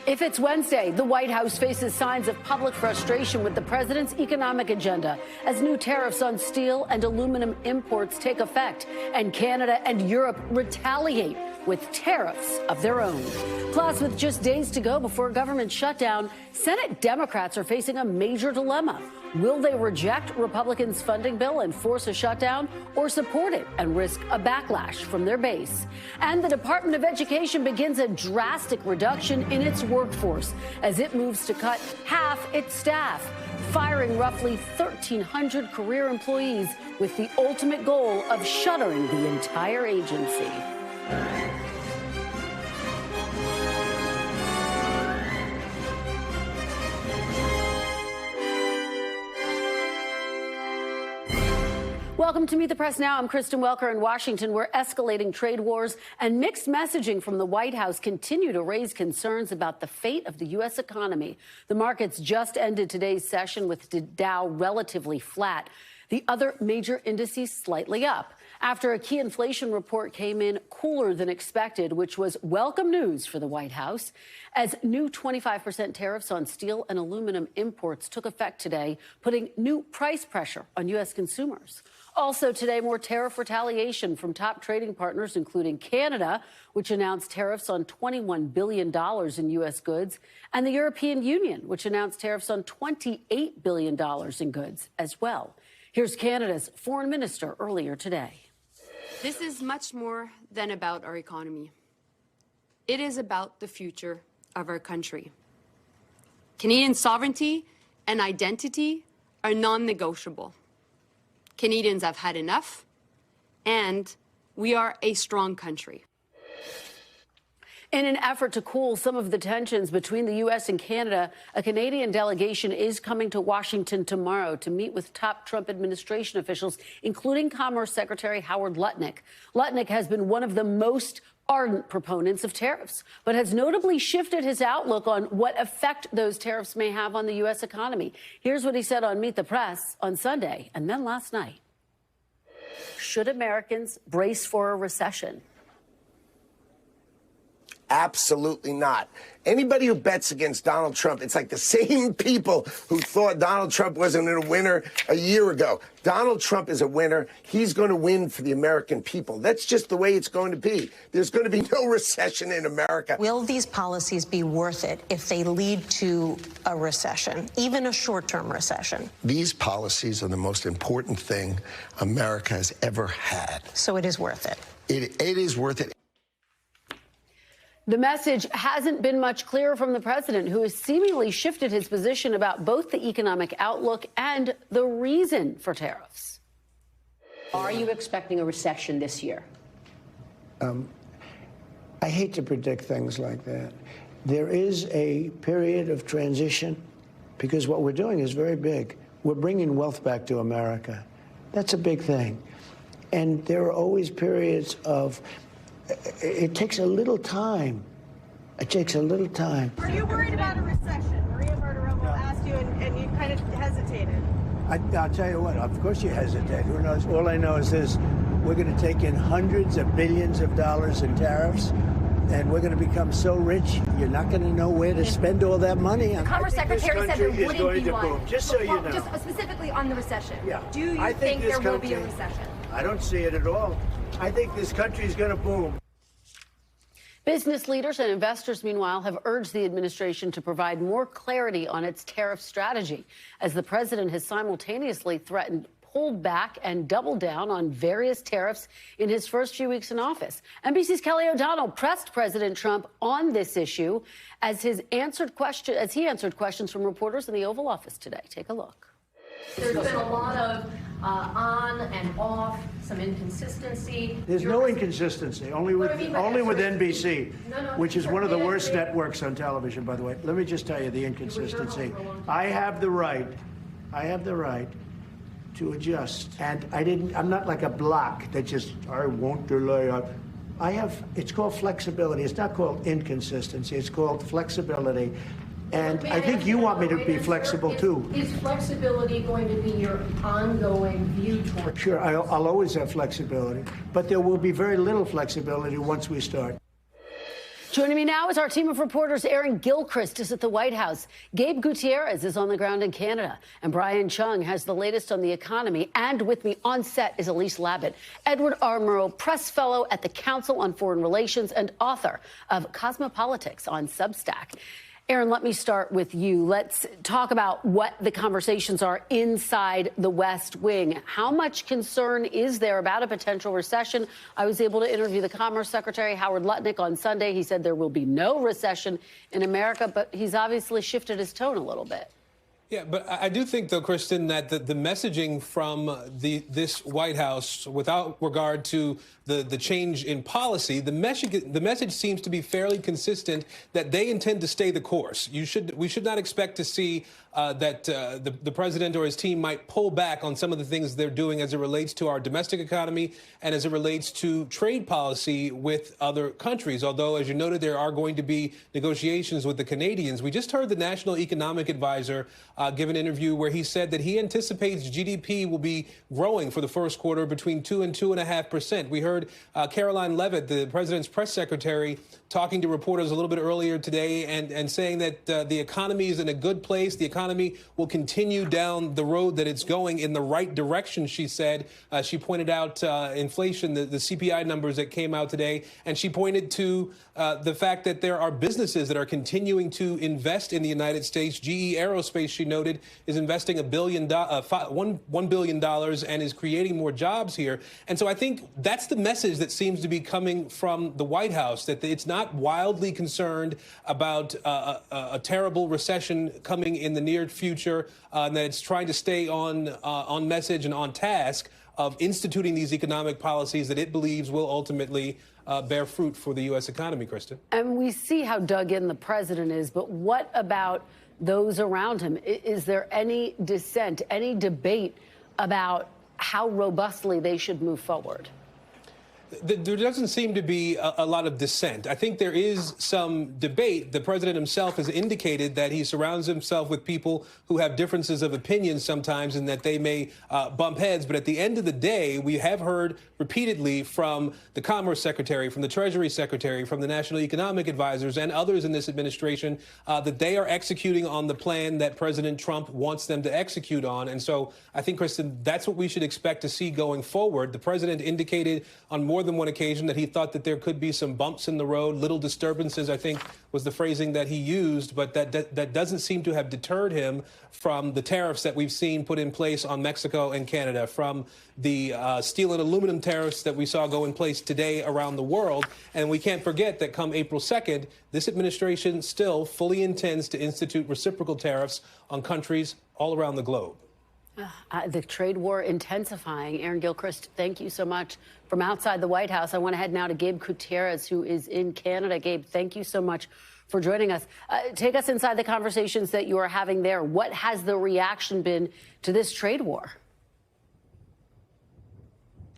If it's Wednesday, the White House faces signs of public frustration with the president's economic agenda as new tariffs on steel and aluminum imports take effect, and Canada and Europe retaliate with tariffs of their own. Plus, with just days to go before a government shutdown, Senate Democrats are facing a major dilemma. Will they reject Republicans' funding bill and force a shutdown, or support it and risk a backlash from their base? And the Department of Education begins a drastic reduction in its workforce as it moves to cut half its staff, firing roughly 1,300 career employees with the ultimate goal of shuttering the entire agency. Welcome to Meet the Press Now. I'm Kristen Welker in Washington, where escalating trade wars and mixed messaging from the White House continue to raise concerns about the fate of the U.S. economy. The markets just ended today's session with the Dow relatively flat. The other major indices slightly up after a key inflation report came in cooler than expected, which was welcome news for the White House, as new 25% tariffs on steel and aluminum imports took effect today, putting new price pressure on U.S. consumers. Also today, more tariff retaliation from top trading partners, including Canada, which announced tariffs on $21 billion in U.S. goods, and the European Union, which announced tariffs on $28 billion in goods as well. Here's Canada's foreign minister earlier today. This is much more than about our economy. It is about the future of our country. Canadian sovereignty and identity are non-negotiable. Canadians have had enough, and we are a strong country. In an effort to cool some of the tensions between the U.S. and Canada, a Canadian delegation is coming to Washington tomorrow to meet with top Trump administration officials, including Commerce Secretary Howard Lutnick. Lutnick has been one of the most ardent proponents of tariffs, but has notably shifted his outlook on what effect those tariffs may have on the U.S. economy. Here's what he said on Meet the Press on Sunday and then last night. Should Americans brace for a recession? Absolutely not. Anybody who bets against Donald Trump, it's like the same people who thought Donald Trump wasn't a winner a year ago. Donald Trump is a winner. He's going to win for the American people. That's just the way it's going to be. There's going to be no recession in America. Will these policies be worth it if they lead to a recession, even a short-term recession? These policies are the most important thing America has ever had. So it is worth it. It is worth it. The message hasn't been much clearer from the president, who has seemingly shifted his position about both the economic outlook and the reason for tariffs. Are you expecting a recession this year? I hate to predict things like that. There is a period of transition because what we're doing is very big. We're bringing wealth back to America. That's a big thing. And there are always periods of it takes a little time. It takes a little time. Are you worried about a recession? Maria Bartiromo asked you, and you kind of hesitated. I'll tell you what, of course you hesitate. Who knows? All I know is this. We're going to take in hundreds of billions of dollars in tariffs, and we're going to become so rich, you're not going to know where to spend all that money. The Commerce Secretary said there wouldn't be one. Boom. Just so you know. Just specifically on the recession. Yeah. Do you think there will be a recession? I don't see it at all. I think this country is going to boom. Business leaders and investors, meanwhile, have urged the administration to provide more clarity on its tariff strategy, as the president has simultaneously threatened pulled back and doubled down on various tariffs in his first few weeks in office. NBC's Kelly O'Donnell pressed President Trump on this issue as he answered questions from reporters in the Oval Office today. Take a look. There's been a lot of on and off, some inconsistency. There's no inconsistency, only with NBC, which is one of the worst networks on television, by the way. Let me just tell you the inconsistency. I have the right to adjust. And I'm not like a block that just, I won't delay. It's called flexibility. It's not called inconsistency. It's called flexibility. And I think you want me to be flexible, too. Is flexibility going to be your ongoing view toward? Sure, I'll always have flexibility. But there will be very little flexibility once we start. Joining me now is our team of reporters. Aaron Gilchrist is at the White House. Gabe Gutierrez is on the ground in Canada. And Brian Chung has the latest on the economy. And with me on set is Elise Labott, Edward R. Murrow Press Fellow at the Council on Foreign Relations and author of Cosmopolitics on Substack. Aaron, let me start with you. Let's talk about what the conversations are inside the West Wing. How much concern is there about a potential recession? I was able to interview the Commerce Secretary, Howard Lutnick, on Sunday. He said there will be no recession in America, but he's obviously shifted his tone a little bit. Yeah, but I do think, though, Kristen, that the messaging from this White House, without regard to the change in policy, the message seems to be fairly consistent that they intend to stay the course. We should not expect to see that the president or his team might pull back on some of the things they're doing as it relates to our domestic economy and as it relates to trade policy with other countries. Although, as you noted, there are going to be negotiations with the Canadians. We just heard the National Economic Advisor give an interview where he said that he anticipates GDP will be growing for the first quarter between 2 and 2.5%. We heard Caroline Leavitt, the president's press secretary, talking to reporters a little bit earlier today and saying that the economy is in a good place. The economy will continue down the road that it's going in the right direction, she said. She pointed out inflation, the CPI numbers that came out today, and she pointed to the fact that there are businesses that are continuing to invest in the United States. GE Aerospace, she noted, is investing $1 billion and is creating more jobs here. And so I think that's the message that seems to be coming from the White House, that it's not wildly concerned about a terrible recession coming in the near future, and that it's trying to stay on message and on task of instituting these economic policies that it believes will ultimately bear fruit for the U.S. economy, Kristen. And we see how dug in the president is, but what about those around him? Is there any dissent, any debate about how robustly they should move forward? There doesn't seem to be a lot of dissent. I think there is some debate. The president himself has indicated that he surrounds himself with people who have differences of opinion sometimes and that they may bump heads. But at the end of the day, we have heard repeatedly from the Commerce Secretary, from the Treasury Secretary, from the National Economic Advisors and others in this administration that they are executing on the plan that President Trump wants them to execute on. And so I think, Kristen, that's what we should expect to see going forward. The president indicated on more than one occasion that he thought that there could be some bumps in the road, little disturbances, I think was the phrasing that he used, but that doesn't seem to have deterred him from the tariffs that we've seen put in place on Mexico and Canada, from the steel and aluminum tariffs that we saw go in place today around the world. And we can't forget that come April 2nd, this administration still fully intends to institute reciprocal tariffs on countries all around the globe. The trade war intensifying. Aaron Gilchrist, thank you so much. From outside the White House, I want to head now to Gabe Gutierrez, who is in Canada. Gabe, thank you so much for joining us. Take us inside the conversations that you are having there. What has the reaction been to this trade war?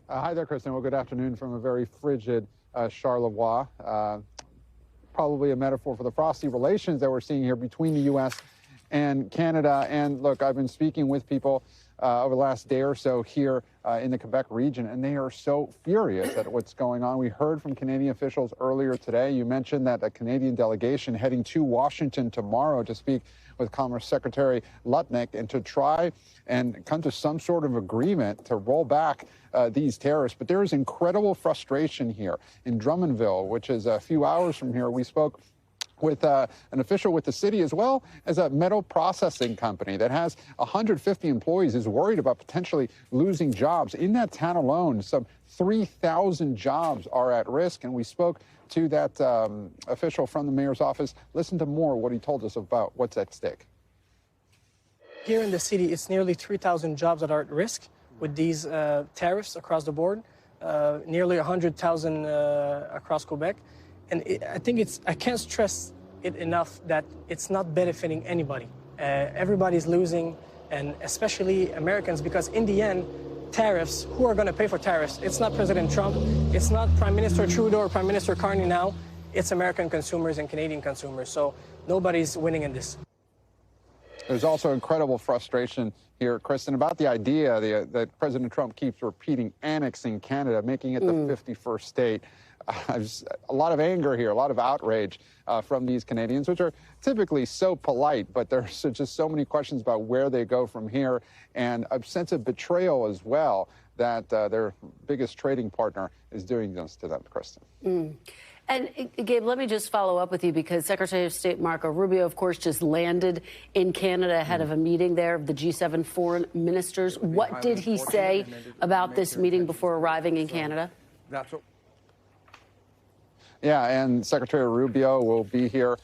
Hi there, Kristen. Well, good afternoon from a very frigid Charlevoix. Probably a metaphor for the frosty relations that we're seeing here between the U.S. and Canada. And look, I've been speaking with people over the last day or so here in the Quebec region, and they are so furious at what's going on. We heard from Canadian officials earlier today. You mentioned that a Canadian delegation heading to Washington tomorrow to speak with Commerce Secretary Lutnick and to try and come to some sort of agreement to roll back these tariffs. But there is incredible frustration here in Drummondville, which is a few hours from here. We spoke with an official with the city, as well as a metal processing company that has 150 employees, is worried about potentially losing jobs. In that town alone, some 3,000 jobs are at risk. And we spoke to that official from the mayor's office. Listen to more what he told us about what's at stake. Here in the city, it's nearly 3,000 jobs that are at risk with these tariffs across the board, nearly 100,000 across Quebec. And I think I can't stress it enough that it's not benefiting anybody. Everybody's losing, and especially Americans, because in the end, tariffs, who are going to pay for tariffs? It's not President Trump. It's not Prime Minister Trudeau or Prime Minister Carney now. It's American consumers and Canadian consumers. So nobody's winning in this. There's also incredible frustration here, Kristen, about the idea that President Trump keeps repeating annexing Canada, making it the 51st state. There's a lot of anger here, a lot of outrage from these Canadians, which are typically so polite, but there's just so many questions about where they go from here, and a sense of betrayal as well that their biggest trading partner is doing this to them, Kristen. And Gabe, let me just follow up with you, because Secretary of State Marco Rubio, of course, just landed in Canada ahead of a meeting there of the G7 foreign ministers. What did he say about this meeting before arriving in Canada? Yeah, and Secretary Rubio will be here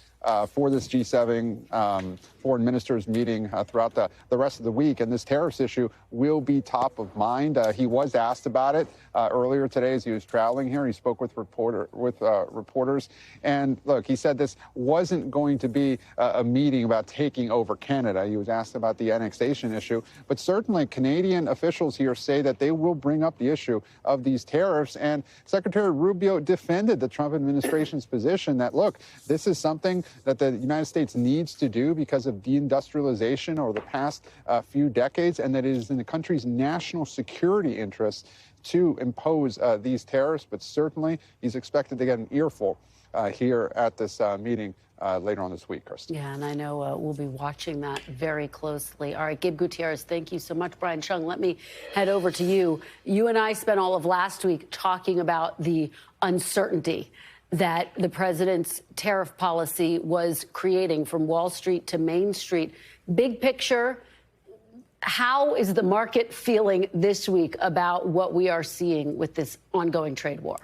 for this G7 foreign ministers meeting throughout the rest of the week. And this tariffs issue will be top of mind. He was asked about it earlier today as he was traveling here. He spoke with reporters. And look, he said this wasn't going to be a meeting about taking over Canada. He was asked about the annexation issue. But certainly Canadian officials here say that they will bring up the issue of these tariffs. And Secretary Rubio defended the Trump administration's position that, look, this is something that the United States needs to do because of deindustrialization over the past few decades, and that it is in the country's national security interests to impose these tariffs. But certainly he's expected to get an earful here at this meeting later on this week, Kristen. Yeah, and I know we'll be watching that very closely. All right, Gabe Gutierrez, thank you so much. Brian Chung, let me head over to you. You and I spent all of last week talking about the uncertainty that the president's tariff policy was creating from Wall Street to Main Street. Big picture, how is the market feeling this week about what we are seeing with this ongoing trade war?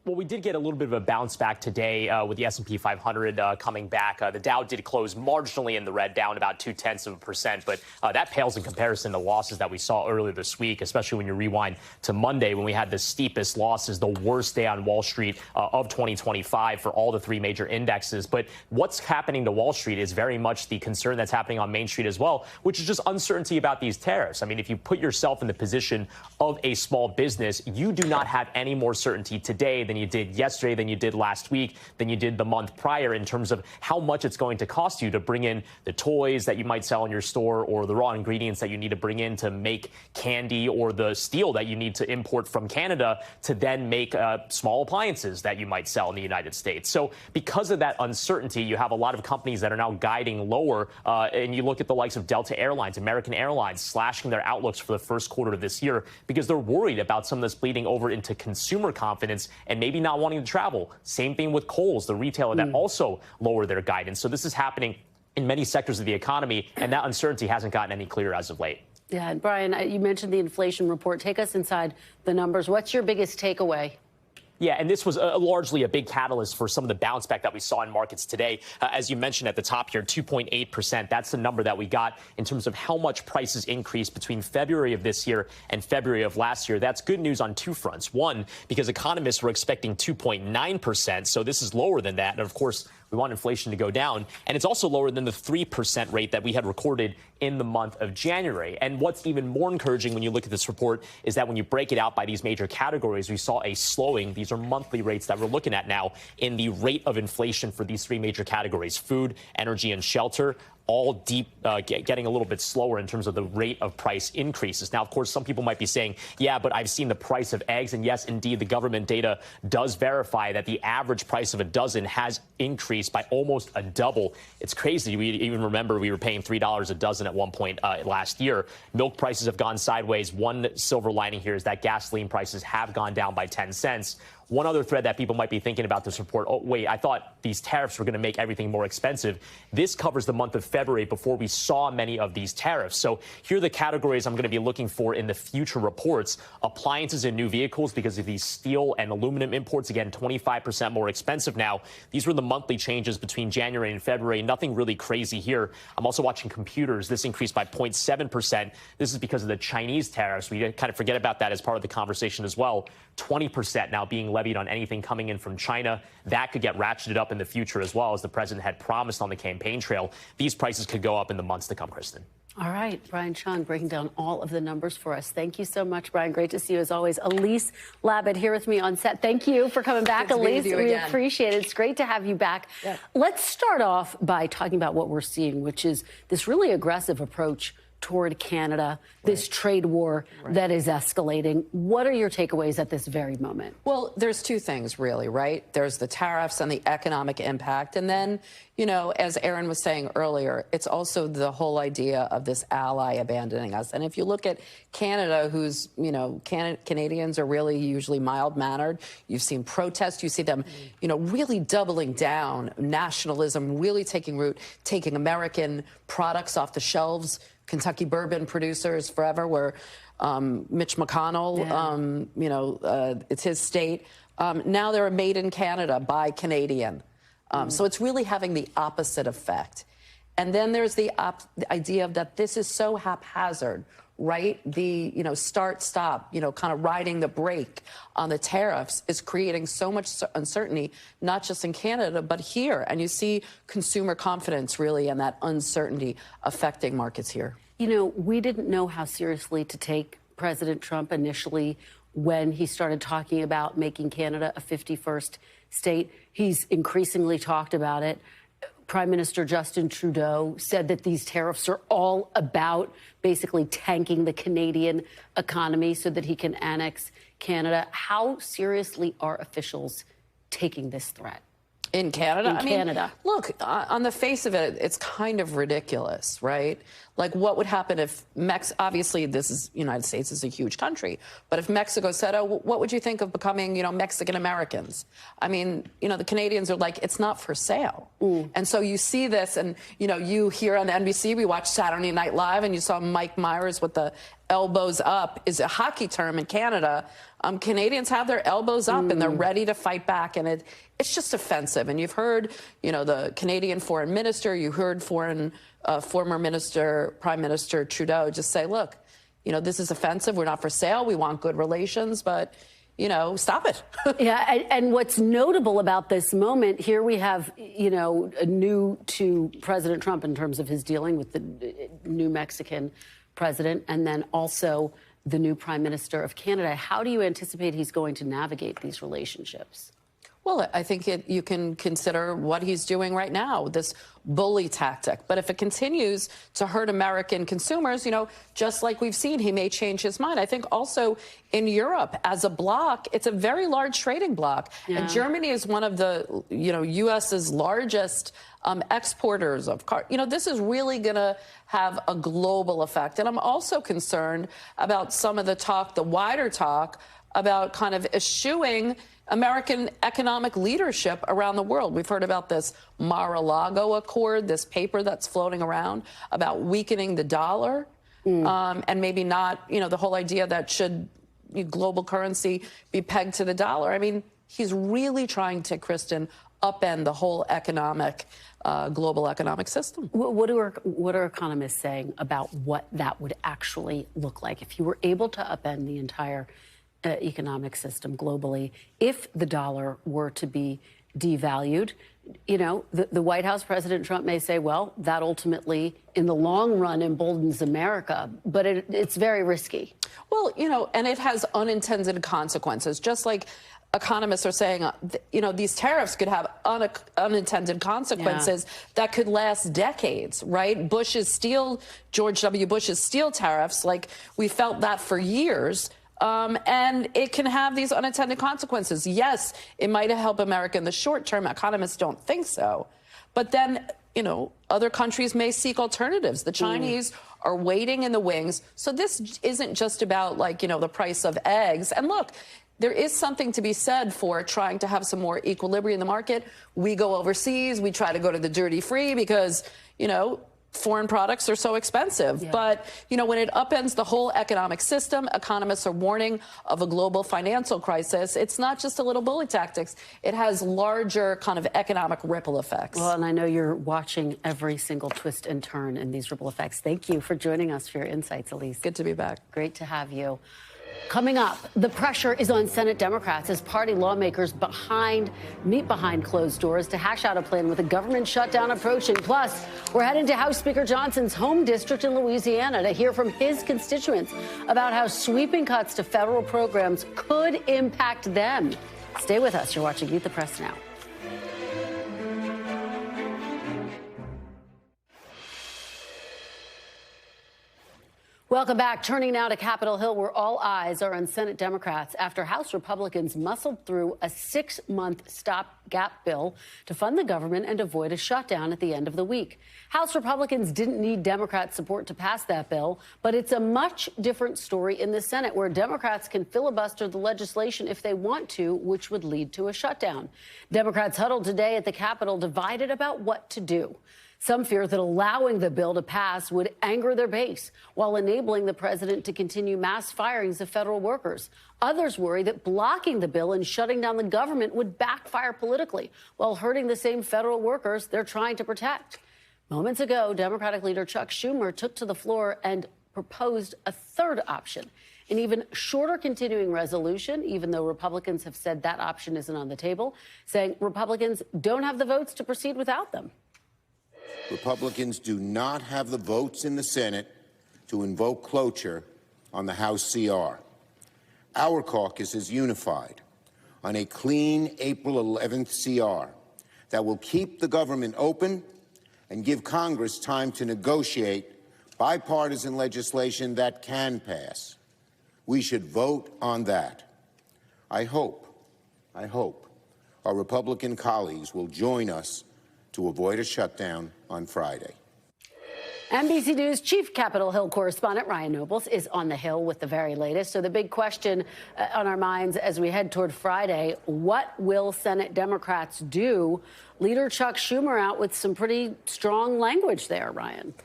Well, we did get a little bit of a bounce back today with the S&P 500 coming back. The Dow did close marginally in the red, down about 0.2%, but that pales in comparison to losses that we saw earlier this week, especially when you rewind to Monday when we had the steepest losses, the worst day on Wall Street of 2025 for all the three major indexes. But what's happening to Wall Street is very much the concern that's happening on Main Street as well, which is just uncertainty about these tariffs. I mean, if you put yourself in the position of a small business, you do not have any more certainty today than you did yesterday, than you did last week, than you did the month prior in terms of how much it's going to cost you to bring in the toys that you might sell in your store, or the raw ingredients that you need to bring in to make candy, or the steel that you need to import from Canada to then make small appliances that you might sell in the United States. So because of that uncertainty, you have a lot of companies that are now guiding lower. And you look at the likes of Delta Airlines, American Airlines, slashing their outlooks for the first quarter of this year because they're worried about some of this bleeding over into consumer confidence and maybe not wanting to travel. Same thing with Kohl's, the retailer that also lowered their guidance. So this is happening in many sectors of the economy, and that uncertainty hasn't gotten any clearer as of late. Yeah, and Brian, you mentioned the inflation report. Take us inside the numbers. What's your biggest takeaway? Yeah, and this was largely a big catalyst for some of the bounce back that we saw in markets today. As you mentioned at the top here, 2.8%. That's the number that we got in terms of how much prices increased between February of this year and February of last year. That's good news on two fronts. One, because economists were expecting 2.9%, so this is lower than that. And of course, we want inflation to go down. And it's also lower than the 3% rate that we had recorded in the month of January. And what's even more encouraging when you look at this report is that when you break it out by these major categories, we saw a slowing. These are monthly rates that we're looking at now in the rate of inflation for these three major categories: food, energy, and shelter. All getting a little bit slower in terms of the rate of price increases. Now, of course, some people might be saying, yeah, but I've seen the price of eggs. And yes, indeed, the government data does verify that the average price of a dozen has increased by almost a double. It's crazy. We even remember we were paying $3 a dozen at one point last year. Milk prices have gone sideways. One silver lining here is that gasoline prices have gone down by 10 cents. One other thread that people might be thinking about this report: oh, wait, I thought these tariffs were going to make everything more expensive. This covers the month of February before we saw many of these tariffs. So here are the categories I'm going to be looking for in the future reports. Appliances and new vehicles, because of these steel and aluminum imports, again, 25% more expensive now. These were the monthly changes between January and February. Nothing really crazy here. I'm also watching computers. This increased by 0.7%. This is because of the Chinese tariffs. We kind of forget about that as part of the conversation as well. 20% now being levied on anything coming in from China. That could get ratcheted up in the future as well, as the president had promised on the campaign trail. These prices could go up in the months to come, Kristen. All right, Brian Chung breaking down all of the numbers for us. Thank you so much, Brian. Great to see you as always. Elise Labott here with me on set. Thank you for coming back, Elise. We appreciate it. It's great to have you back. Yeah. Let's start off by talking about what we're seeing, which is this really aggressive approach toward Canada, this trade war that is escalating. What are your takeaways at this very moment? Well, there's two things, really, right? There's the tariffs and the economic impact. And then, you know, as Aaron was saying earlier, it's also the whole idea of this ally abandoning us. And if you look at Canada, who's, you know, Canadians are really usually mild-mannered. You've seen protests. You see them, you know, really doubling down, nationalism really taking root, taking American products off the shelves. Kentucky bourbon producers forever, where Mitch McConnell, you know, it's his state. Now they're made in Canada by Canadian. So it's really having the opposite effect. And then there's the idea of that this is so haphazard, right? The, you know, start, stop, you know, kind of riding the brake on the tariffs is creating so much uncertainty, not just in Canada, but here. And you see consumer confidence really and that uncertainty affecting markets here. You know, we didn't know how seriously to take President Trump initially when he started talking about making Canada a 51st state. He's increasingly talked about it. Prime Minister Justin Trudeau said that these tariffs are all about basically tanking the Canadian economy so that he can annex Canada. How seriously are officials taking this threat? In Canada? In Canada. Look, on the face of it, it's kind of ridiculous, right? Like, what would happen if obviously, this is United States is a huge country, but if Mexico said, oh, what would you think of becoming, you know, Mexican Americans? I mean, you know, the Canadians are like, it's not for sale. And so you see this, and, you know, you here on NBC, we watched Saturday Night Live, and you saw Mike Myers with the elbows up is a hockey term in Canada. Canadians have their elbows up and they're ready to fight back, and it's just offensive. And you've heard, you know, the Canadian foreign minister, you heard former Prime Minister Trudeau just say, look, you know, this is offensive. We're not for sale. We want good relations, but, you know, stop it. Yeah, and what's notable about this moment, here we have, you know, new to President Trump in terms of his dealing with the new Mexican president, and then also the new Prime Minister of Canada. How do you anticipate he's going to navigate these relationships? Well, I think you can consider what he's doing right now, this bully tactic. But if it continues to hurt American consumers, you know, just like we've seen, he may change his mind. I think also in Europe, as a bloc, it's a very large trading bloc. Yeah. And Germany is one of the, you know, U.S.'s largest exporters of cars. You know, this is really going to have a global effect. And I'm also concerned about some of the talk, the wider talk, about kind of eschewing American economic leadership around the world. We've heard about this Mar-a-Lago Accord, this paper that's floating around about weakening the dollar, and maybe not, you know, the whole idea that should global currency be pegged to the dollar. I mean, he's really trying to, Kristen, upend the whole economic, global economic system. What are economists saying about what that would actually look like if you were able to upend the entire economic system globally, if the dollar were to be devalued? You know, the White House, President Trump may say, well, that ultimately, in the long run, emboldens America, but it's very risky. Well, you know, and it has unintended consequences, just like economists are saying, you know, these tariffs could have unintended consequences that could last decades, right? George W. Bush's steel tariffs, like, we felt that for years. And it can have these unintended consequences. Yes, it might help America in the short term. Economists don't think so. But then, you know, other countries may seek alternatives. The Chinese are waiting in the wings. So this isn't just about, like, you know, the price of eggs. And look, there is something to be said for trying to have some more equilibrium in the market. We go overseas. We try to go to the duty free because, you know, foreign products are so expensive. Yeah. But, you know, when it upends the whole economic system, economists are warning of a global financial crisis. It's not just a little bully tactics. It has larger kind of economic ripple effects. Well, and I know you're watching every single twist and turn in these ripple effects. Thank you for joining us for your insights, Elise. Good to be back. Great to have you. Coming up, the pressure is on Senate Democrats as party lawmakers meet behind closed doors to hash out a plan with a government shutdown approaching. Plus, we're heading to House Speaker Johnson's home district in Louisiana to hear from his constituents about how sweeping cuts to federal programs could impact them. Stay with us. You're watching Meet the Press Now. Welcome back. Turning now to Capitol Hill, where all eyes are on Senate Democrats after House Republicans muscled through a 6-month stopgap bill to fund the government and avoid a shutdown at the end of the week. House Republicans didn't need Democrat support to pass that bill, but it's a much different story in the Senate, where Democrats can filibuster the legislation if they want to, which would lead to a shutdown. Democrats huddled today at the Capitol, divided about what to do. Some fear that allowing the bill to pass would anger their base while enabling the president to continue mass firings of federal workers. Others worry that blocking the bill and shutting down the government would backfire politically while hurting the same federal workers they're trying to protect. Moments ago, Democratic leader Chuck Schumer took to the floor and proposed a third option, an even shorter continuing resolution, even though Republicans have said that option isn't on the table, saying Republicans don't have the votes to proceed without them. Republicans do not have the votes in the Senate to invoke cloture on the House CR. Our caucus is unified on a clean April 11th CR that will keep the government open and give Congress time to negotiate bipartisan legislation that can pass. We should vote on that. I hope our Republican colleagues will join us to avoid a shutdown on Friday. NBC News chief Capitol Hill correspondent Ryan Nobles is on the Hill with the very latest. So the big question on our minds as we head toward Friday, what will Senate Democrats do? Leader Chuck Schumer out with some pretty strong language there, Ryan.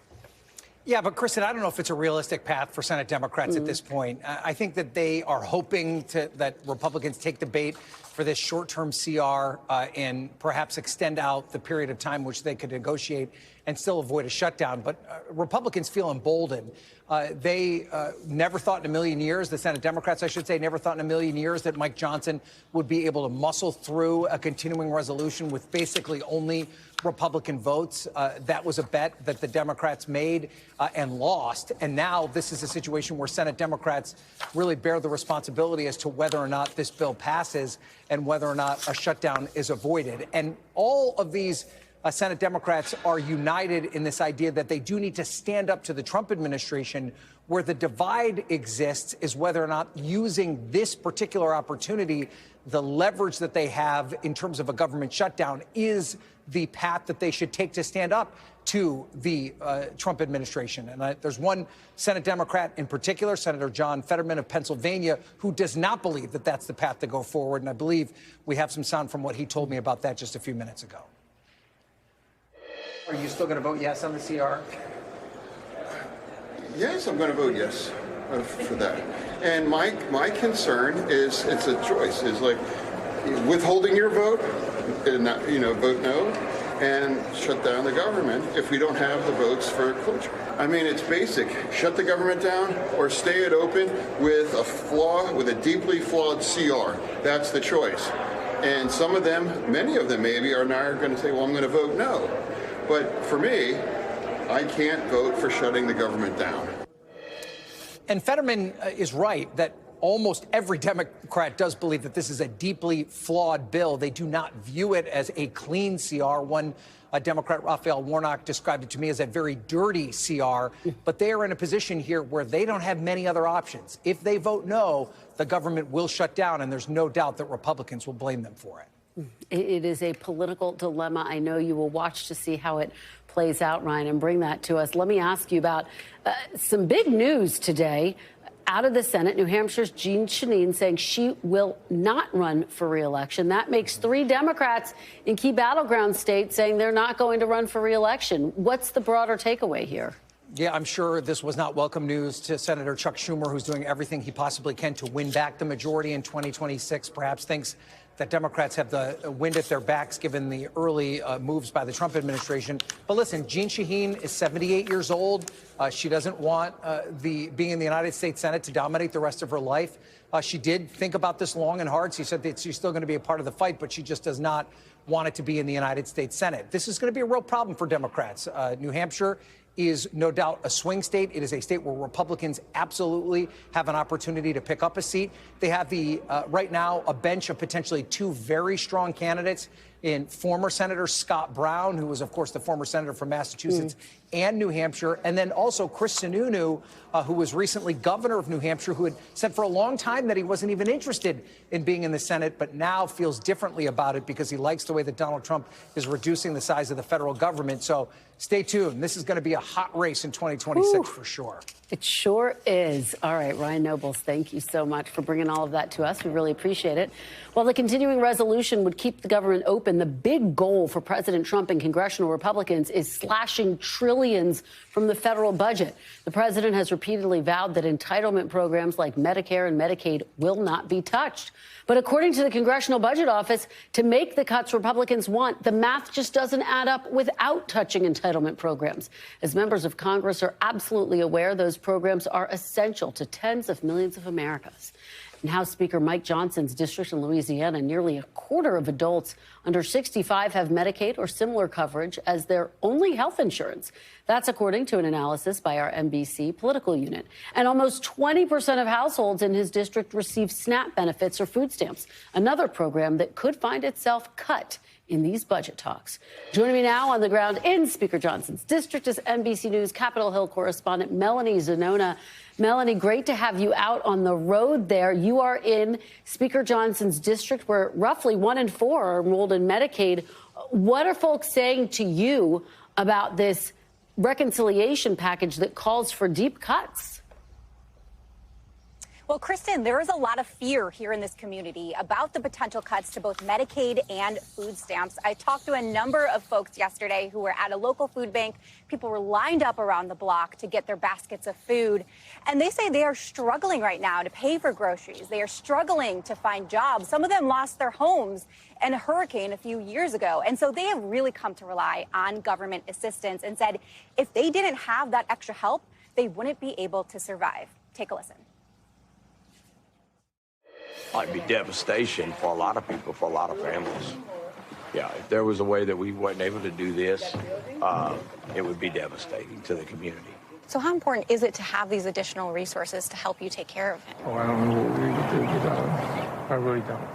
Yeah, but Kristen, I don't know if it's a realistic path for Senate Democrats at this point. I think that they are hoping that Republicans take the bait for this short-term CR and perhaps extend out the period of time which they could negotiate and still avoid a shutdown. But Republicans feel emboldened. They never thought in a million years, the Senate Democrats, I should say, never thought in a million years that Mike Johnson would be able to muscle through a continuing resolution with basically only Republican votes. That was a bet that the Democrats made and lost. And now this is a situation where Senate Democrats really bear the responsibility as to whether or not this bill passes and whether or not a shutdown is avoided. And all of these Senate Democrats are united in this idea that they do need to stand up to the Trump administration. Where the divide exists is whether or not using this particular opportunity, the leverage that they have in terms of a government shutdown, is the path that they should take to stand up to the Trump administration. And there's one Senate Democrat in particular, Senator John Fetterman of Pennsylvania, who does not believe that that's the path to go forward. And I believe we have some sound from what he told me about that just a few minutes ago. Are you still going to vote yes on the CR? Yes, I'm going to vote yes for that. And my concern is it's a choice. Is like withholding your vote, and not, vote no, and shut down the government if we don't have the votes for cloture. I mean, it's basic. Shut the government down or stay it open with a deeply flawed CR. That's the choice. And some of them, many of them maybe, are now going to say, well, I'm going to vote no. But for me, I can't vote for shutting the government down. And Fetterman is right that almost every Democrat does believe that this is a deeply flawed bill. They do not view it as a clean CR. One Democrat, Raphael Warnock, described it to me as a very dirty CR. But they are in a position here where they don't have many other options. If they vote no, the government will shut down, and there's no doubt that Republicans will blame them for it. It is a political dilemma. I know you will watch to see how it plays out, Ryan, and bring that to us. Let me ask you about some big news today out of the Senate. New Hampshire's Jeanne Shaheen saying she will not run for re-election. That makes 3 Democrats in key battleground states saying they're not going to run for re-election. What's the broader takeaway here? Yeah, I'm sure this was not welcome news to Senator Chuck Schumer, who's doing everything he possibly can to win back the majority in 2026, perhaps thinks that Democrats have the wind at their backs given the early moves by the Trump administration. But listen, Jeanne Shaheen is 78 years old. She doesn't want being in the United States Senate to dominate the rest of her life. She did think about this long and hard. She said that she's still going to be a part of the fight, but she just does not want it to be in the United States Senate. This is going to be a real problem for Democrats. New Hampshire is no doubt a swing state. It is a state where Republicans absolutely have an opportunity to pick up a seat. They have right now a bench of potentially 2 very strong candidates in former Senator Scott Brown, who was, of course, the former senator from Massachusetts and New Hampshire, and then also Chris Sununu, who was recently governor of New Hampshire, who had said for a long time that he wasn't even interested in being in the Senate, but now feels differently about it because he likes the way that Donald Trump is reducing the size of the federal government. So stay tuned. This is going to be a hot race in 2026 for sure. It sure is. All right, Ryan Nobles, thank you so much for bringing all of that to us. We really appreciate it. While the continuing resolution would keep the government open, the big goal for President Trump and congressional Republicans is slashing trillions from the federal budget. The president has repeatedly vowed that entitlement programs like Medicare and Medicaid will not be touched. But according to the Congressional Budget Office, to make the cuts Republicans want, the math just doesn't add up without touching entitlement programs. As members of Congress are absolutely aware, those programs are essential to tens of millions of Americans. In House Speaker Mike Johnson's district in Louisiana, nearly a quarter of adults under 65 have Medicaid or similar coverage as their only health insurance. That's according to an analysis by our NBC political unit. And almost 20% of households in his district receive SNAP benefits or food stamps, another program that could find itself cut in these budget talks. Joining me now on the ground in Speaker Johnson's district is NBC News Capitol Hill correspondent Melanie Zanona. Melanie, great to have you out on the road there. You are in Speaker Johnson's district where roughly 1 in 4 are enrolled in Medicaid. What are folks saying to you about this reconciliation package that calls for deep cuts? Well, Kristen, there is a lot of fear here in this community about the potential cuts to both Medicaid and food stamps. I talked to a number of folks yesterday who were at a local food bank. People were lined up around the block to get their baskets of food. And they say they are struggling right now to pay for groceries. They are struggling to find jobs. Some of them lost their homes in a hurricane a few years ago. And so they have really come to rely on government assistance and said if they didn't have that extra help, they wouldn't be able to survive. Take a listen. It'd be devastation for a lot of people, for a lot of families. Yeah, if there was a way that we weren't able to do this, it would be devastating to the community. So how important is it to have these additional resources to help you take care of it? Oh, I don't know what we would do without. I really don't.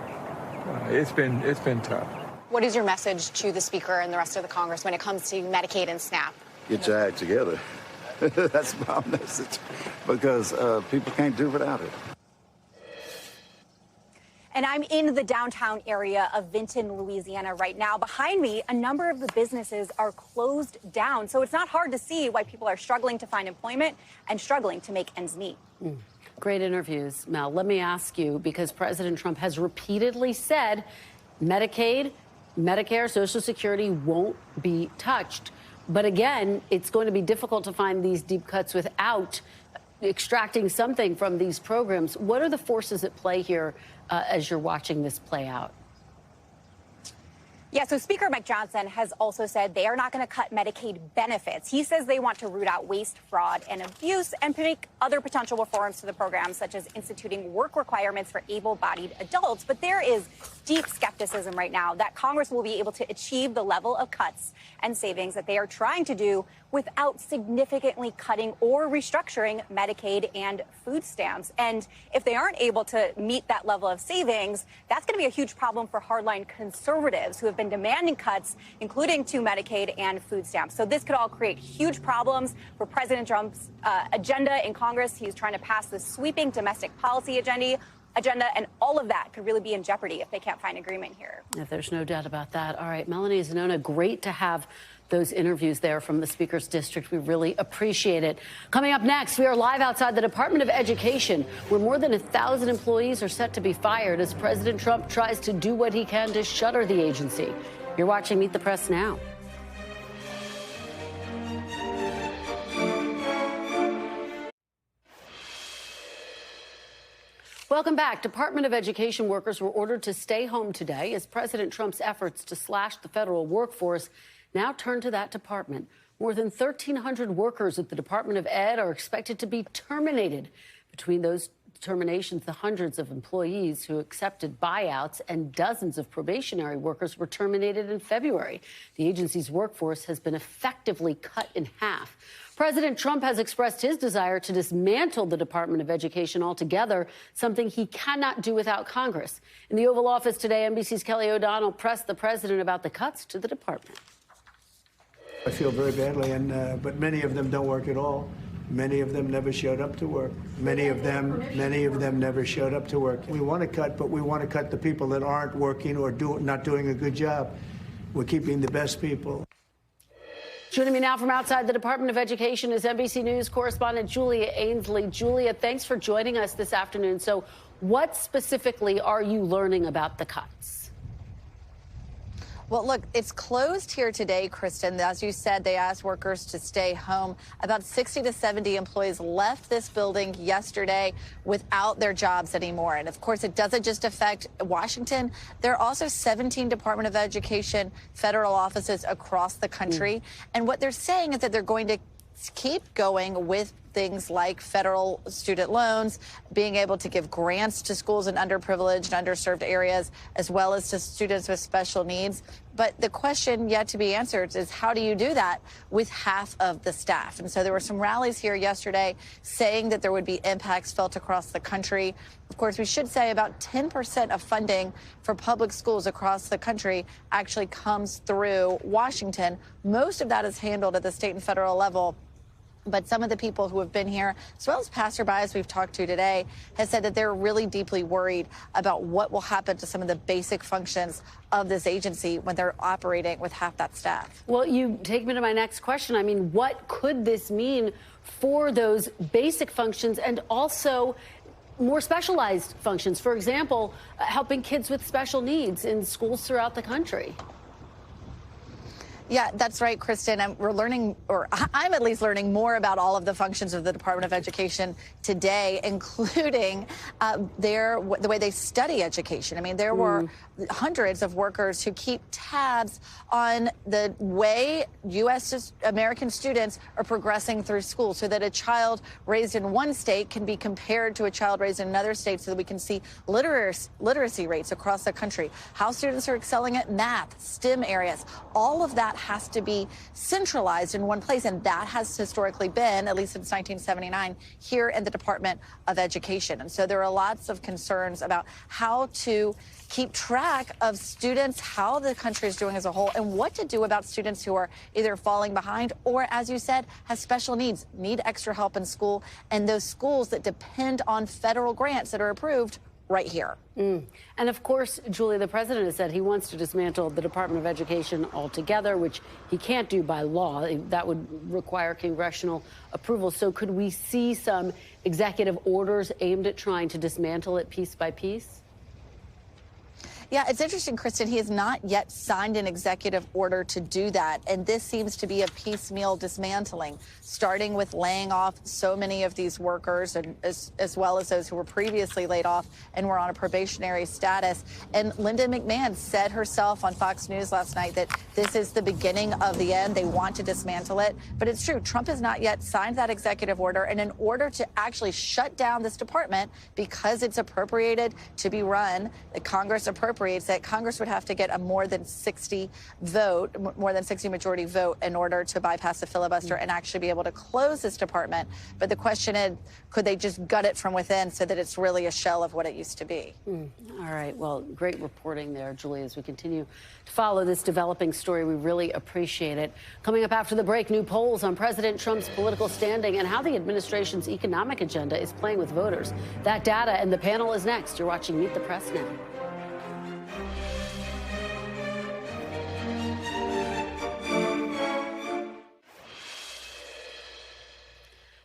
It's been tough. What is your message to the Speaker and the rest of the Congress when it comes to Medicaid and SNAP? Get your act together. That's my message, because people can't do without it. And I'm in the downtown area of Vinton, Louisiana right now. Behind me, a number of the businesses are closed down. So it's not hard to see why people are struggling to find employment and struggling to make ends meet. Great interviews, Mel. Let me ask you, because President Trump has repeatedly said Medicaid, Medicare, Social Security won't be touched. But again, it's going to be difficult to find these deep cuts without extracting something from these programs. What are the forces at play here as you're watching this play out? Yeah, so Speaker Mike Johnson has also said they are not going to cut Medicaid benefits. He says they want to root out waste, fraud, and abuse and make other potential reforms to the program, such as instituting work requirements for able-bodied adults. But there is deep skepticism right now that Congress will be able to achieve the level of cuts and savings that they are trying to do without significantly cutting or restructuring Medicaid and food stamps. And if they aren't able to meet that level of savings, that's going to be a huge problem for hardline conservatives who have been demanding cuts, including to Medicaid and food stamps. So this could all create huge problems for President Trump's agenda in Congress. He's trying to pass this sweeping domestic policy agenda, and all of that could really be in jeopardy if they can't find agreement here. If there's no doubt about that. All right, Melanie Zanona, great to have those interviews there from the Speaker's district. We really appreciate it. Coming up next, we are live outside the Department of Education, where more than 1,000 employees are set to be fired as President Trump tries to do what he can to shutter the agency. You're watching Meet the Press now. Welcome back. Department of Education workers were ordered to stay home today as President Trump's efforts to slash the federal workforce now turn to that department. More than 1,300 workers at the Department of Ed are expected to be terminated between those terminations, the hundreds of employees who accepted buyouts and dozens of probationary workers were terminated in February. The agency's workforce has been effectively cut in half. President Trump has expressed his desire to dismantle the Department of Education altogether, something he cannot do without Congress. In the Oval Office today, NBC's Kelly O'Donnell pressed the president about the cuts to the department. I feel very badly, but many of them don't work at all. Many of them never showed up to work. Many of them never showed up to work. We want to cut, but we want to cut the people that aren't working or not doing a good job. We're keeping the best people. Joining me now from outside the Department of Education is NBC News correspondent Julia Ainsley. Julia, thanks for joining us this afternoon. So what specifically are you learning about the cuts? Well, look, it's closed here today, Kristen. As you said, they asked workers to stay home. About 60 to 70 employees left this building yesterday without their jobs anymore. And of course, it doesn't just affect Washington. There are also 17 Department of Education federal offices across the country. And what they're saying is that they're going to keep going with things like federal student loans, being able to give grants to schools in underprivileged and underserved areas, as well as to students with special needs. But the question yet to be answered is, how do you do that with half of the staff? And so there were some rallies here yesterday saying that there would be impacts felt across the country. Of course, we should say about 10% of funding for public schools across the country actually comes through Washington. Most of that is handled at the state and federal level. But some of the people who have been here, as well as passerbys we've talked to today, have said that they're really deeply worried about what will happen to some of the basic functions of this agency when they're operating with half that staff. Well, you take me to my next question. I mean, what could this mean for those basic functions and also more specialized functions? For example, helping kids with special needs in schools throughout the country. Yeah, that's right, Kristen. We're learning, or I'm at least learning more about all of the functions of the Department of Education today, including the way they study education. I mean, there were hundreds of workers who keep tabs on the way American students are progressing through school, so that a child raised in one state can be compared to a child raised in another state, so that we can see literacy rates across the country, how students are excelling at math, STEM areas. All of that has to be centralized in one place, and that has historically been, at least since 1979, here in the Department of Education. And so there are lots of concerns about how to keep track of students, how the country is doing as a whole, and what to do about students who are either falling behind or, as you said, have special needs, need extra help in school, and those schools that depend on federal grants that are approved right here. And of course, Julia, the president has said he wants to dismantle the Department of Education altogether, which he can't do by law. That would require congressional approval. So could we see some executive orders aimed at trying to dismantle it piece by piece? Yeah, it's interesting, Kristen. He has not yet signed an executive order to do that. And this seems to be a piecemeal dismantling, starting with laying off so many of these workers, and as well as those who were previously laid off and were on a probationary status. And Linda McMahon said herself on Fox News last night that this is the beginning of the end. They want to dismantle it. But it's true. Trump has not yet signed that executive order. And in order to actually shut down this department, because it's appropriated to be run, the Congress appropriates that, Congress would have to get a more than 60 majority vote in order to bypass the filibuster and actually be able to close this department. But the question is, could they just gut it from within so that it's really a shell of what it used to be? All right. Well, great reporting there, Julia, as we continue to follow this developing story. We really appreciate it. Coming up after the break, new polls on President Trump's political standing and how the administration's economic agenda is playing with voters. That data and the panel is next. You're watching Meet the Press now.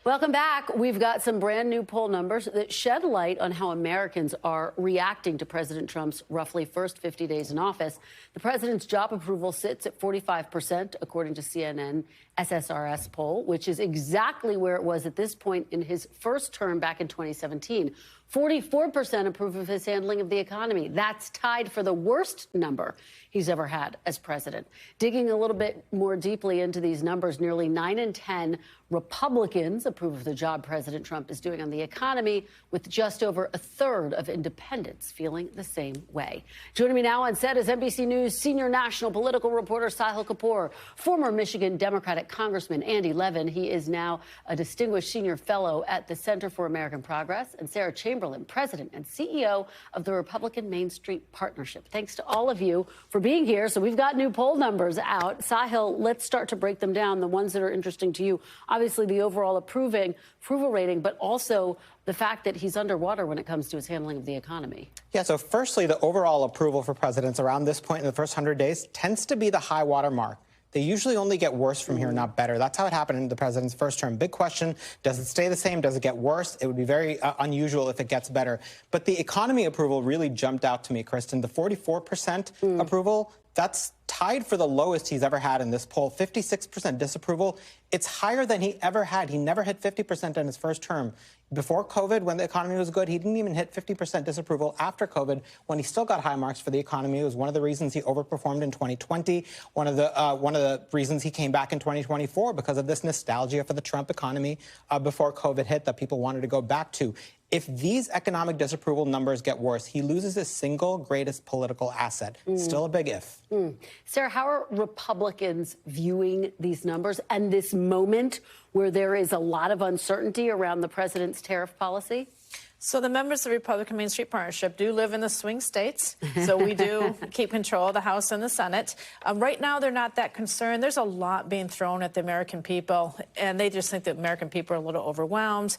Welcome back. We've got some brand new poll numbers that shed light on how Americans are reacting to President Trump's roughly first 50 days in office. The president's job approval sits at 45%, according to CNN SSRS poll, which is exactly where it was at this point in his first term back in 2017. 44% approve of his handling of the economy. That's tied for the worst number he's ever had as president. Digging a little bit more deeply into these numbers, nearly 9 in 10 Republicans approve of the job President Trump is doing on the economy, with just over a third of independents feeling the same way. Joining me now on set is NBC News senior national political reporter Sahil Kapoor, former Michigan Democratic Congressman Andy Levin. He is now a distinguished senior fellow at the Center for American Progress, and Sarah Chamberlain, president and CEO of the Republican Main Street Partnership. Thanks to all of you for being here. So we've got new poll numbers out. Sahil, let's start to break them down, the ones that are interesting to you. Obviously, the overall approval rating, but also the fact that he's underwater when it comes to his handling of the economy. Yeah, so firstly, the overall approval for presidents around this point in the first 100 days tends to be the high water mark. They usually only get worse from here, not better. That's how it happened in the president's first term. Big question, does it stay the same? Does it get worse? It would be very unusual if it gets better. But the economy approval really jumped out to me, Kristen. The 44% approval, that's tied for the lowest he's ever had in this poll. 56% disapproval. It's higher than he ever had. He never hit 50% in his first term. Before COVID, when the economy was good, he didn't even hit 50% disapproval. After COVID, when he still got high marks for the economy, it was one of the reasons he overperformed in 2020. One of the reasons he came back in 2024 because of this nostalgia for the Trump economy before COVID hit that people wanted to go back to. If these economic disapproval numbers get worse, he loses his single greatest political asset. Still a big if. Sarah, how are Republicans viewing these numbers and this moment where there is a lot of uncertainty around the president's tariff policy? So the members of the Republican Main Street Partnership do live in the swing states, so we do keep control of the House and the Senate. Right now, they're not that concerned. There's a lot being thrown at the American people, and they just think that American people are a little overwhelmed.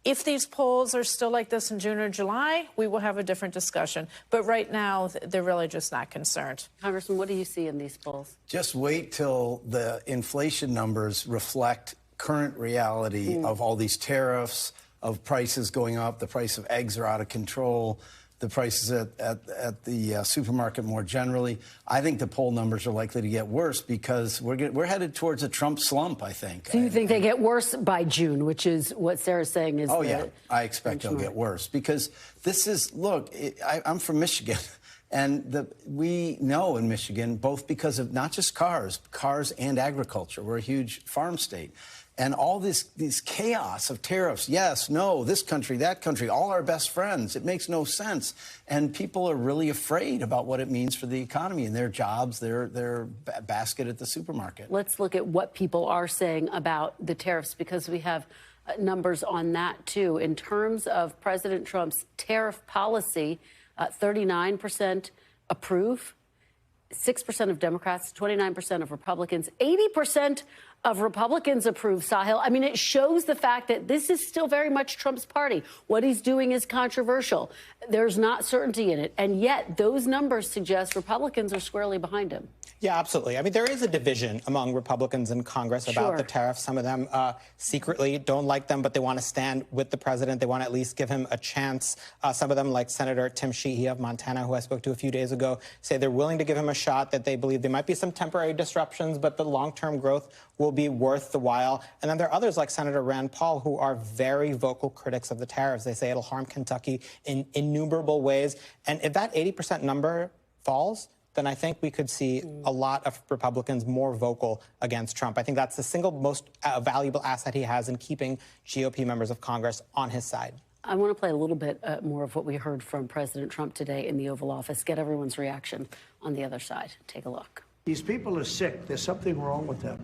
If these polls are still like this in June or July, we will have a different discussion. But right now, they're really just not concerned. Congressman, what do you see in these polls? Just wait till the inflation numbers reflect current reality of all these tariffs, of prices going up. The price of eggs are out of control. The prices at the supermarket more generally. I think the poll numbers are likely to get worse because we're headed towards a Trump slump, I think. So you think they get worse by June, which is what Sarah's saying is yeah, I expect they'll get worse because this is, look, I'm from Michigan. And we know in Michigan, both because of not just cars and agriculture. We're a huge farm state. And all this chaos of tariffs, yes, no, this country, that country, all our best friends, it makes no sense. And people are really afraid about what it means for the economy and their jobs, their basket at the supermarket. Let's look at what people are saying about the tariffs, because we have numbers on that, too. In terms of President Trump's tariff policy, 39% approve, 6% of Democrats, 29% of Republicans, 80% of Republicans approve, Sahil. I mean, it shows the fact that this is still very much Trump's party. What he's doing is controversial. There's not certainty in it. And yet those numbers suggest Republicans are squarely behind him. Yeah, absolutely. I mean, there is a division among Republicans in Congress about the tariffs. Some of them secretly don't like them, but they want to stand with the president. They want to at least give him a chance. Some of them, like Senator Tim Sheehy of Montana, who I spoke to a few days ago, say they're willing to give him a shot, that they believe there might be some temporary disruptions, but the long-term growth will be worth the while. And then there are others like Senator Rand Paul who are very vocal critics of the tariffs. They say it'll harm Kentucky in innumerable ways. And if that 80% number falls, then I think we could see a lot of Republicans more vocal against Trump. I think that's the single most valuable asset he has in keeping GOP members of Congress on his side. I want to play a little bit more of what we heard from President Trump today in the Oval Office. Get everyone's reaction on the other side. Take a look. These people are sick. There's something wrong with them.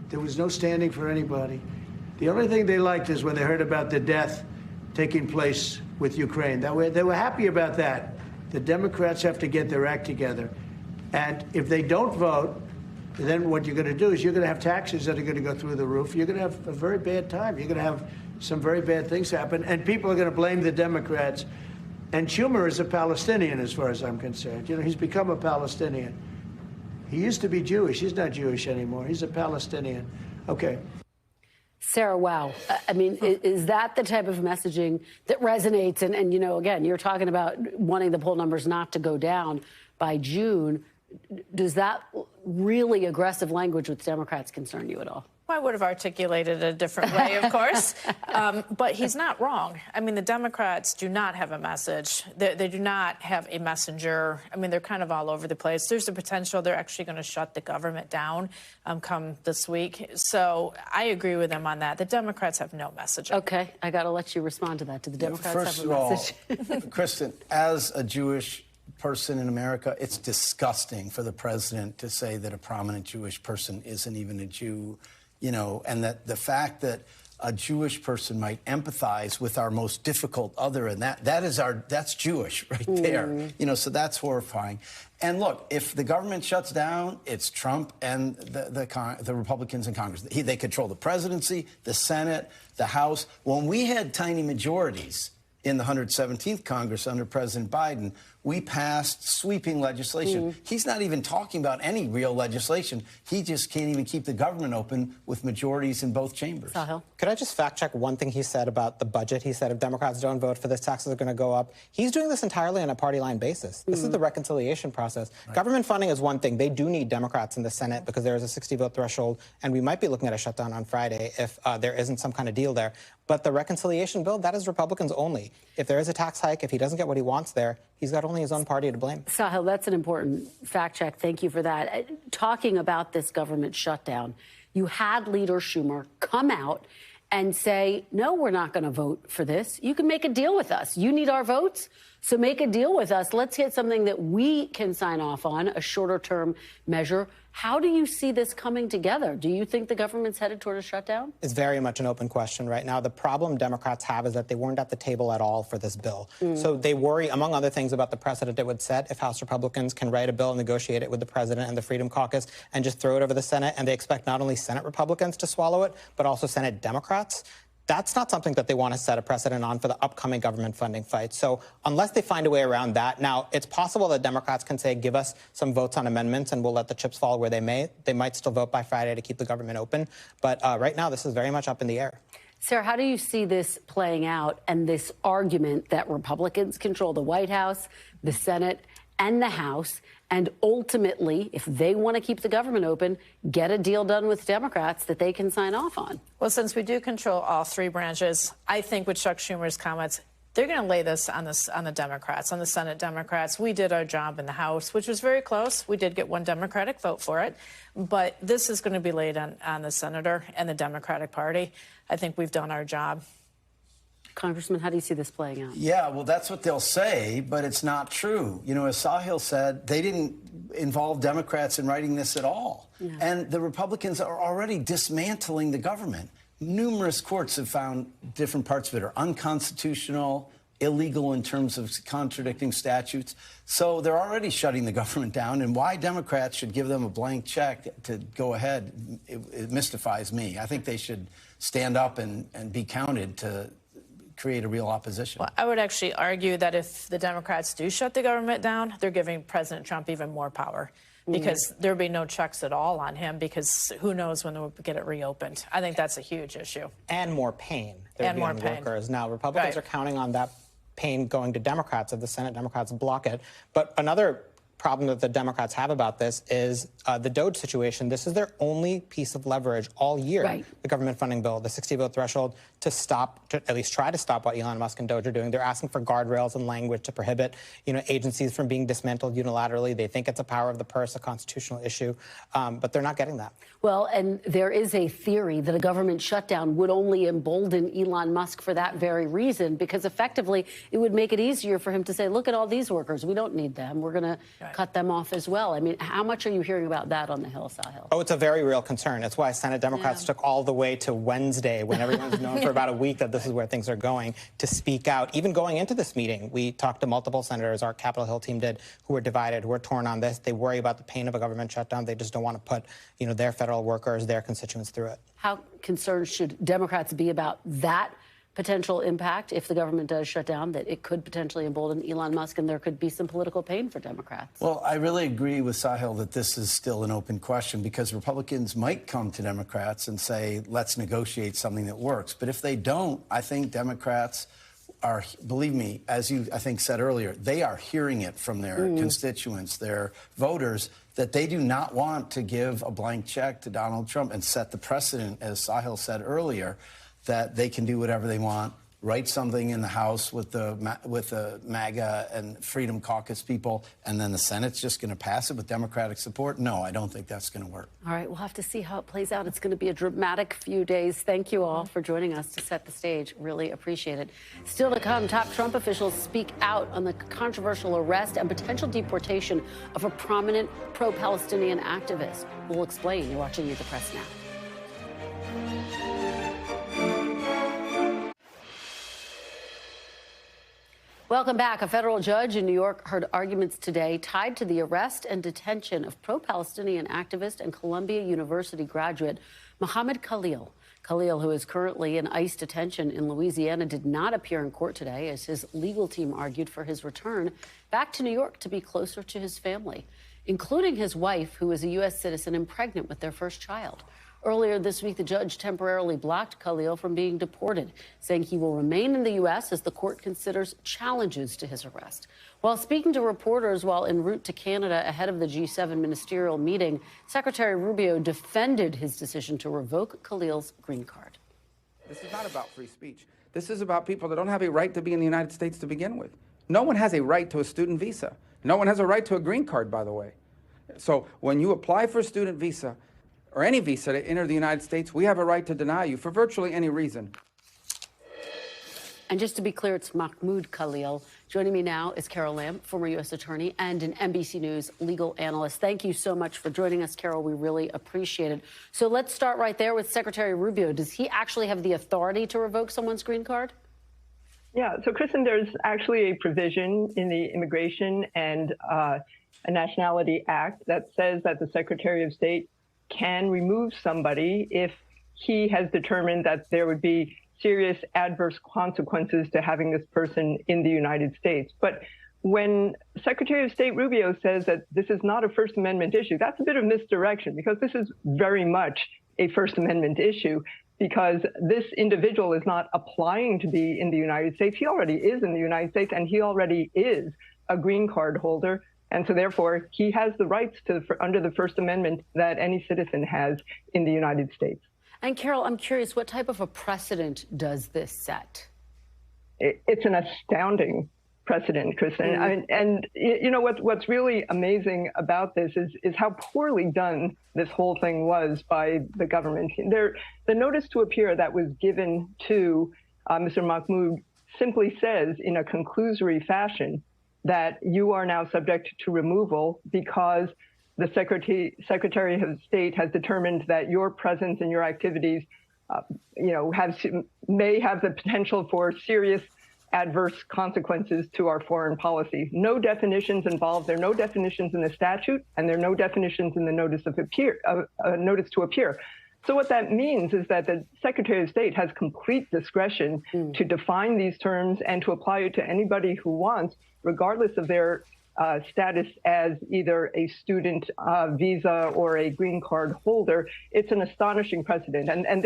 There was no standing for anybody. The only thing they liked is when they heard about the death taking place with Ukraine. They were happy about that. The Democrats have to get their act together. And if they don't vote, then what you're going to do is you're going to have taxes that are going to go through the roof. You're going to have a very bad time. You're going to have some very bad things happen. And people are going to blame the Democrats. And Schumer is a Palestinian, as far as I'm concerned. You know, he's become a Palestinian. He used to be Jewish. He's not Jewish anymore. He's a Palestinian. Okay. Sarah, wow. I mean, is that the type of messaging that resonates? And, you know, again, you're talking about wanting the poll numbers not to go down by June. Does that really aggressive language with Democrats concern you at all? I would have articulated it a different way, of course. But he's not wrong. I mean, the Democrats do not have a message. They do not have a messenger. I mean, they're kind of all over the place. There's the potential they're actually going to shut the government down come this week. So I agree with them on that. The Democrats have no message. Okay, I got to let you respond to that. Do the Democrats First have a message? of all, Kristen, as a Jewish person in America, it's disgusting for the president to say that a prominent Jewish person isn't even a Jew. You know, and that the fact that a Jewish person might empathize with our most difficult other, and that's Jewish right there. You know, so that's horrifying. And look, if the government shuts down, it's Trump and the Republicans in Congress. They control the presidency, the Senate, the House. When we had tiny majorities in the 117th Congress under President Biden, we passed sweeping legislation. He's not even talking about any real legislation. He just can't even keep the government open with majorities in both chambers. Could I just fact check one thing he said about the budget? He said if Democrats don't vote for this, taxes are going to go up. He's doing this entirely on a party line basis. This is the reconciliation process. Right. Government funding is one thing. They do need Democrats in the Senate because there is a 60-vote threshold, and we might be looking at a shutdown on Friday if there isn't some kind of deal there. But the reconciliation bill, that is Republicans only. If there is a tax hike, if he doesn't get what he wants there, he's got only his own party to blame. Sahil, that's an important fact check. Thank you for that. Talking about this government shutdown, you had Leader Schumer come out and say, no, we're not going to vote for this. You can make a deal with us. You need our votes, so make a deal with us. Let's get something that we can sign off on, a shorter-term measure. How do you see this coming together? Do you think the government's headed toward a shutdown? It's very much an open question right now. The problem Democrats have is that they weren't at the table at all for this bill. So they worry, among other things, about the precedent it would set if House Republicans can write a bill and negotiate it with the president and the Freedom Caucus and just throw it over the Senate, and they expect not only Senate Republicans to swallow it, but also Senate Democrats. That's not something that they want to set a precedent on for the upcoming government funding fight. So unless they find a way around that, now it's possible that Democrats can say, give us some votes on amendments and we'll let the chips fall where they may. They might still vote by Friday to keep the government open. But right now, this is very much up in the air. Sarah, how do you see this playing out and this argument that Republicans control the White House, the Senate, and the House, and ultimately, if they want to keep the government open, get a deal done with Democrats that they can sign off on? Well, since we do control all three branches, I think with Chuck Schumer's comments, they're going to lay this on the Democrats, on the Senate Democrats. We did our job in the House, which was very close. We did get one Democratic vote for it. But this is going to be laid on the senator and the Democratic Party. I think we've done our job. Congressman, how do you see this playing out? Yeah, well, that's what they'll say, but it's not true. You know, as Sahil said, they didn't involve Democrats in writing this at all. Yeah. And the Republicans are already dismantling the government. Numerous courts have found different parts of it are unconstitutional, illegal in terms of contradicting statutes. So they're already shutting the government down. And why Democrats should give them a blank check to go ahead, it mystifies me. I think they should stand up and be counted to create a real opposition. Well, I would actually argue that if the Democrats do shut the government down, they're giving President Trump even more power because there'll be no checks at all on him because who knows when they'll get it reopened. I think that's a huge issue. And more pain. And more pain. Workers. Now, Republicans are counting on that pain going to Democrats if the Senate Democrats block it. But another problem that the Democrats have about this is the DOGE situation. This is their only piece of leverage all year, the government funding bill, the 60-vote threshold, to stop, to at least try to stop what Elon Musk and DOGE are doing. They're asking for guardrails and language to prohibit, agencies from being dismantled unilaterally. They think it's a power of the purse, a constitutional issue, but they're not getting that. Well, and there is a theory that a government shutdown would only embolden Elon Musk for that very reason, because effectively it would make it easier for him to say, look at all these workers. We don't need them. We're going to cut them off as well. I mean, how much are you hearing about that on the Hill, Sahil? Oh, it's a very real concern. It's why Senate Democrats took all the way to Wednesday, when everyone's known for about a week that this is where things are going, to speak out. Even going into this meeting, we talked to multiple senators, our Capitol Hill team did, who are divided, who are torn on this. They worry about the pain of a government shutdown. They just don't want to put, their federal workers, their constituents through it. How concerned should Democrats be about that potential impact if the government does shut down, that it could potentially embolden Elon Musk and there could be some political pain for Democrats? Well, I really agree with Sahil that this is still an open question because Republicans might come to Democrats and say, let's negotiate something that works. But if they don't, I think Democrats are, believe me, as you, I think, said earlier, they are hearing it from their constituents, their voters, that they do not want to give a blank check to Donald Trump and set the precedent, as Sahil said earlier, that they can do whatever they want, write something in the House with the MAGA and Freedom Caucus people, and then the Senate's just going to pass it with Democratic support? No, I don't think that's going to work. All right, we'll have to see how it plays out. It's going to be a dramatic few days. Thank you all for joining us to set the stage. Really appreciate it. Still to come, top Trump officials speak out on the controversial arrest and potential deportation of a prominent pro-Palestinian activist. We'll explain. You're watching Meet the Press Now. Welcome back. A federal judge in New York heard arguments today tied to the arrest and detention of pro-Palestinian activist and Columbia University graduate Mohammed Khalil. Khalil, who is currently in ICE detention in Louisiana, did not appear in court today as his legal team argued for his return back to New York to be closer to his family, including his wife, who is a U.S. citizen and pregnant with their first child. Earlier this week, the judge temporarily blocked Khalil from being deported, saying he will remain in the U.S. as the court considers challenges to his arrest. While speaking to reporters while en route to Canada ahead of the G7 ministerial meeting, Secretary Rubio defended his decision to revoke Khalil's green card. This is not about free speech. This is about people that don't have a right to be in the United States to begin with. No one has a right to a student visa. No one has a right to a green card, by the way. So when you apply for a student visa, or any visa to enter the United States, we have a right to deny you for virtually any reason. And just to be clear, it's Mahmoud Khalil. Joining me now is Carol Lamb, former U.S. attorney and an NBC News legal analyst. Thank you so much for joining us, Carol. We really appreciate it. So let's start right there with Secretary Rubio. Does he actually have the authority to revoke someone's green card? Yeah, so Kristen, there's actually a provision in the Immigration and Nationality Act that says that the Secretary of State can remove somebody if he has determined that there would be serious adverse consequences to having this person in the United States. But when Secretary of State Rubio says that this is not a First Amendment issue, that's a bit of misdirection, because this is very much a First Amendment issue, because this individual is not applying to be in the United States. He already is in the United States, and he already is a green card holder. And so, therefore, he has the rights to, under the First Amendment that any citizen has in the United States. And, Carol, I'm curious, what type of a precedent does this set? It's an astounding precedent, Kristen. And you know, what's really amazing about this is how poorly done this whole thing was by the government. The notice to appear that was given to Mr. Mahmoud simply says in a conclusory fashion that you are now subject to removal because the Secretary of State has determined that your presence and your activities, may have the potential for serious adverse consequences to our foreign policy. No definitions involved. There are no definitions in the statute, and there are no definitions in the notice to appear. So what that means is that the Secretary of State has complete discretion to define these terms and to apply it to anybody who wants, regardless of their status as either a student visa or a green card holder. It's an astonishing precedent. And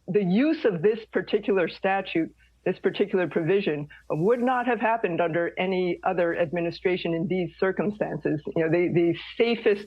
the use of this particular statute, this particular provision, would not have happened under any other administration in these circumstances. The safest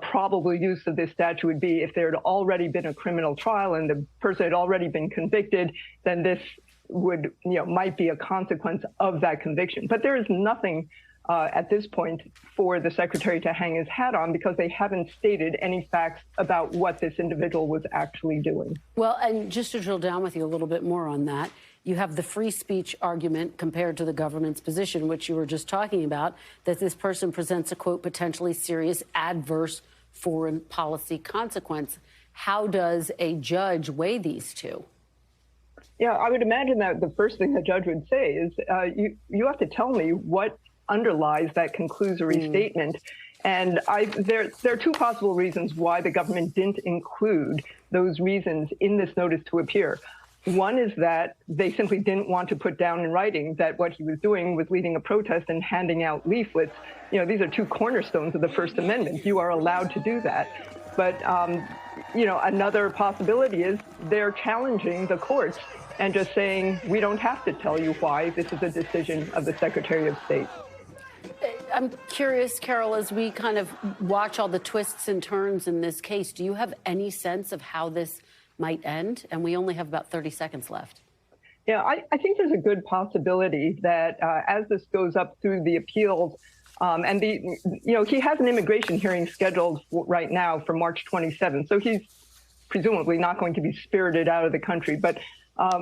probable use of this statute would be if there had already been a criminal trial and the person had already been convicted, then this might be a consequence of that conviction. But there is nothing at this point for the Secretary to hang his hat on, because they haven't stated any facts about what this individual was actually doing. Well, and just to drill down with you a little bit more on that, you have the free speech argument compared to the government's position, which you were just talking about, that this person presents a, quote, potentially serious adverse foreign policy consequence. How does a judge weigh these two? Yeah, I would imagine that the first thing the judge would say is, you have to tell me what underlies that conclusory statement. And there are two possible reasons why the government didn't include those reasons in this notice to appear. One is that they simply didn't want to put down in writing that what he was doing was leading a protest and handing out leaflets. These are two cornerstones of the First Amendment. You are allowed to do that. But, another possibility is they're challenging the courts and just saying, we don't have to tell you why. This is a decision of the Secretary of State. I'm curious, Carol, as we kind of watch all the twists and turns in this case, do you have any sense of how this might end? And we only have about 30 seconds left. Yeah, I think there's a good possibility that as this goes up through the appeals, and he has an immigration hearing scheduled right now for March 27th, so he's presumably not going to be spirited out of the country. But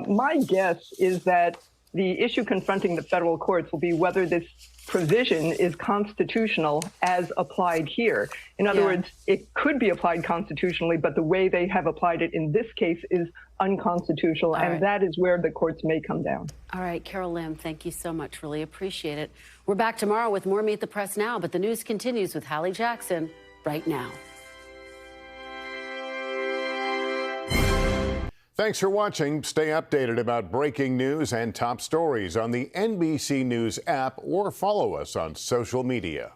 my guess is that the issue confronting the federal courts will be whether this provision is constitutional as applied here. In other words, it could be applied constitutionally, but the way they have applied it in this case is unconstitutional, and that is where the courts may come down. All right, Carol Lim, thank you so much. Really appreciate it. We're back tomorrow with more Meet the Press Now, but the news continues with Hallie Jackson right now. Thanks for watching. Stay updated about breaking news and top stories on the NBC News app or follow us on social media.